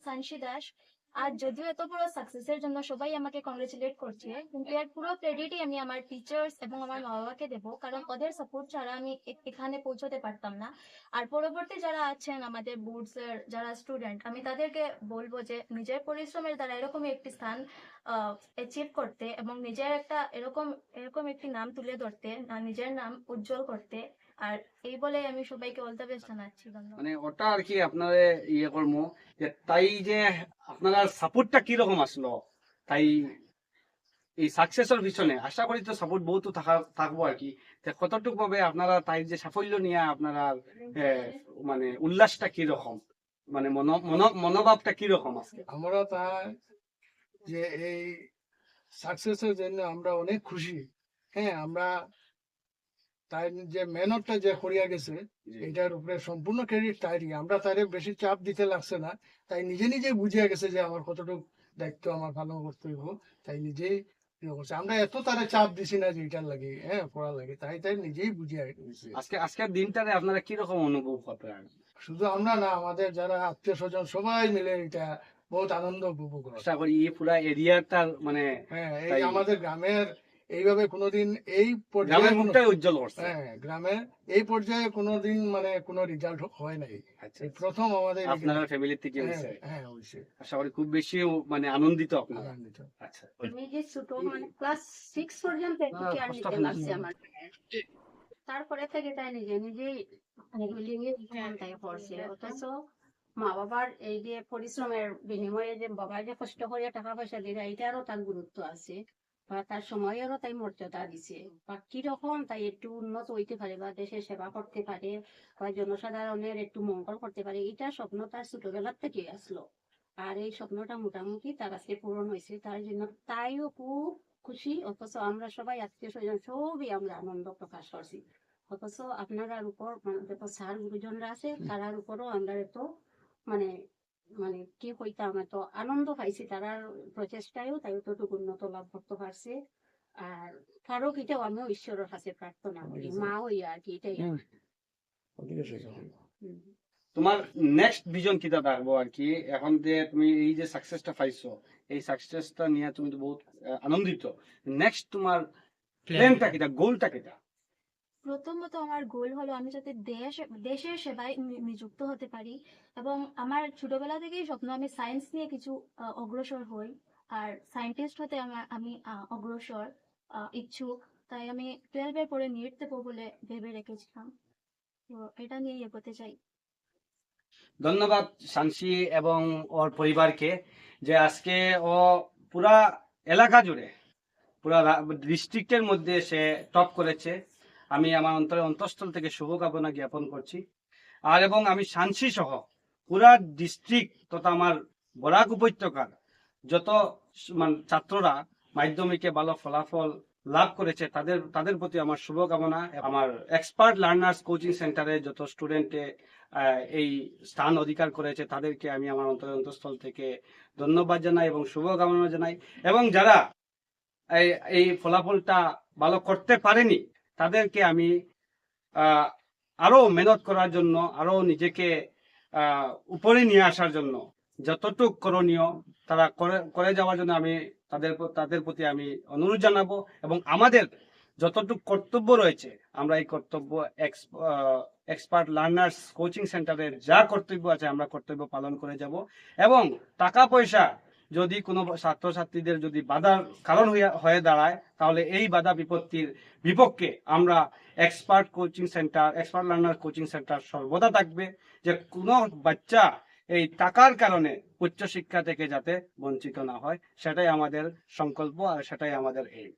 সানসি দাস। আর যদিও এত বড় সাকসেসের জন্য সবাই আমাকে কংগ্রেচুলেট করছে, কিন্তু এর পুরো ক্রেডিটই আমি আমার টিচার্স এবং আমার মা বাবাকে দেবো, কারণ ওদের সাপোর্ট ছাড়া আমি এখানে পৌঁছতে পারতাম না। আর পরবর্তী যারা আছেন আমাদের বোর্ডস এর যারা স্টুডেন্ট, আমি তাদেরকে বলবো যে নিজের পরিশ্রমের দ্বারা এরকমই একটি স্থান অ্যাচিভ করতে এবং নিজের একটা এরকম এরকম একটি নাম তুলে ধরতে, নিজের নাম উজ্জ্বল করতে। আর এই বলে আমি সবাইকে অল দ্য বেস্ট জানাচ্ছি। ধন্যবাদ। মানে ওটা আর কি আপনারা ইয়ে করবো যে তাই যে আপনারা সাপোর্টটা কিরকম আসলো, তাই এই সাকসেসের পিছনে আশা করি তো সাপোর্ট বহুত থাকবো আর কি। কতটুকু ভাবে আপনারা তাই যে সাফল্য নিয়ে আপনারা মানে উল্লাসটা কিরকম, মানে মনোভাবটা কিরকম আজকে? আমরা তাই যে এই সাকসেসের জন্য আমরা অনেক খুশি। হ্যাঁ, আমরা তাই যে মেহনতটা যে করিয়া গেছে এটার উপরে সম্পূর্ণ ক্রেডিট তাইরই। আমরা তারে বেশি চাপ দিতে লাগছে না, তাই নিজে নিজে বুঝিয়া গেছে যে আমার কতটুকু দায়িত্ব আমার পালন করতে হইব, তাই নিজেই করছে। আমরা এত তারে চাপ দিছি না যে এটার লাগে, হ্যাঁ পড়া লাগে, তাই তাই নিজেই বুঝিয়া গেছে। আজকের দিনটাতে আপনারা কিরকম অনুভব করবেন? শুধু আমরা না, আমাদের যারা আত্মীয় স্বজন সবাই মিলে এটা বহুত আনন্দ উপভোগ করে। আশা করি এই পুরা এরিয়াটার মানে হ্যাঁ, এই আমাদের গ্রামের এইভাবে কোনোদিন এই পর্যায়ে গ্রামের মুখটাই উজ্জ্বল করছে। হ্যাঁ, গ্রামে এই পর্যায়ে কোনোদিন মানে কোনো রেজাল্ট হয় নাই। আচ্ছা, এই প্রথম আমাদের আপনারা ফ্যামিলি থেকে হয়েছে। হ্যাঁ হয়েছে। আশা করি খুব বেশি মানে আনন্দিত আপনারা। আনন্দিত। আচ্ছা, আমি যে ছোট মানে ক্লাস 6 পর্যন্ত কেয়ার নিতে লাগছে আমার। তারপরে থেকে তাই নিজে নিজেই বিল্ডিং এ তাই পড়ছে। অথচ মা বাবার এই যে পরিশ্রমের বিনিময়ে যে বাবা যে কষ্ট করে টাকা পয়সা দিলে এটারও তার গুরুত্ব আছে, বা তার সময়েরও তাই মর্যাদা দিছে, বা কিরকম তাই একটু উন্নত হইতে পারে বা দেশের সেবা করতে পারে বা জনসাধারণের একটু মঙ্গল করতে পারে, এটা স্বপ্ন তার ছোটবেলার থেকে আসলো। আর এই স্বপ্নটা মোটামুটি তার আজকে পূরণ হয়েছে, তার জন্য তাইও খুব খুশি। অথচ আমরা সবাই আত্মীয় স্বজন সবই আমরা আনন্দ প্রকাশ করছি। অথচ আপনার উপর মানে যত স্যার গুরুজনরা আছে তারার উপরও আমরা এত মানে মানে কি হইতাম, এত আনন্দ পাইছি তারার প্রচেষ্টায়ও তাই অতটুকু উন্নত লাভ করতে পারছে। আর কারো এটাও আমিও ঈশ্বরের কাছে প্রার্থনা করি, মা হইয়া আর কি, এটাই আমার। তোমার নেক্সট ভিজন কিটা থাকবো আর কি? এখন যে তুমি এই যে সাকসেসটা পাইছো, এই সাকসেসটা নিয়ে তুমি তো বহুত আনন্দিত। নেক্সট তোমার প্ল্যানটা কিটা, গোলটা কিটা? প্রথমত আমার গোল হলো আমি যাতে দেশের সেবায় নিযুক্ত হতে পারি, এবং আমার ছোটবেলা থেকেই স্বপ্ন আমি সায়েন্স নিয়ে কিছু অগ্রসর হই, আর সায়েন্টিস্ট হতে আমি অগ্রসর ইচ্ছুক। তাই আমি 12-এর পরে নিট দেবো বলে ভেবে রেখেছিলাম, তো এটা নিয়ে এগোতে চাই। ধন্যবাদ সানসি এবং ওর পরিবারকে, যে আজকে ও পুরা এলাকা জুড়ে পুরা ডিস্ট্রিক্টের মধ্যে সে টপ করেছে। আমি আমার অন্তঃস্থল থেকে শুভকামনা জ্ঞাপন করছি। আর এবং আমি সানসি সহ পুরা ডিস্ট্রিক্ট তথা আমার বরাক উপত্যকার যত ছাত্ররা মাধ্যমিকে ভালো ফলাফল লাভ করেছে তাদের প্রতি আমার শুভকামনা। আমার এক্সপার্ট লার্নার্স কোচিং সেন্টারে যত স্টুডেন্টে এই স্থান অধিকার করেছে তাদেরকে আমি আমার অন্তঃস্থল থেকে ধন্যবাদ জানাই এবং শুভকামনা জানাই। এবং যারা এই ফলাফলটা ভালো করতে পারেনি তাদেরকে আমি আরো মেহনত করার জন্য, আরো নিজেকে উপরে নিয়ে আসার জন্য যতটুক করণীয় তারা করে যাওয়ার জন্য আমি তাদের প্রতি আমি অনুরোধ জানাবো। এবং আমাদের যতটুকু কর্তব্য রয়েছে আমরা এই কর্তব্য এক্সপার্ট লার্নার্স কোচিং সেন্টারের যা কর্তব্য আছে আমরা কর্তব্য পালন করে যাব। এবং টাকা পয়সা যদি কোনো ছাত্রছাত্রীদের যদি বাধার কারণ হয়ে দাঁড়ায় তাহলে এই বাধা বিপত্তির বিপক্ষে আমরা এক্সপার্ট লার্নার কোচিং সেন্টার সর্বদা থাকবে, যে কোনো বাচ্চা এই টাকার কারণে উচ্চশিক্ষা থেকে যাতে বঞ্চিত না হয়, সেটাই আমাদের সংকল্প আর সেটাই আমাদের এইম।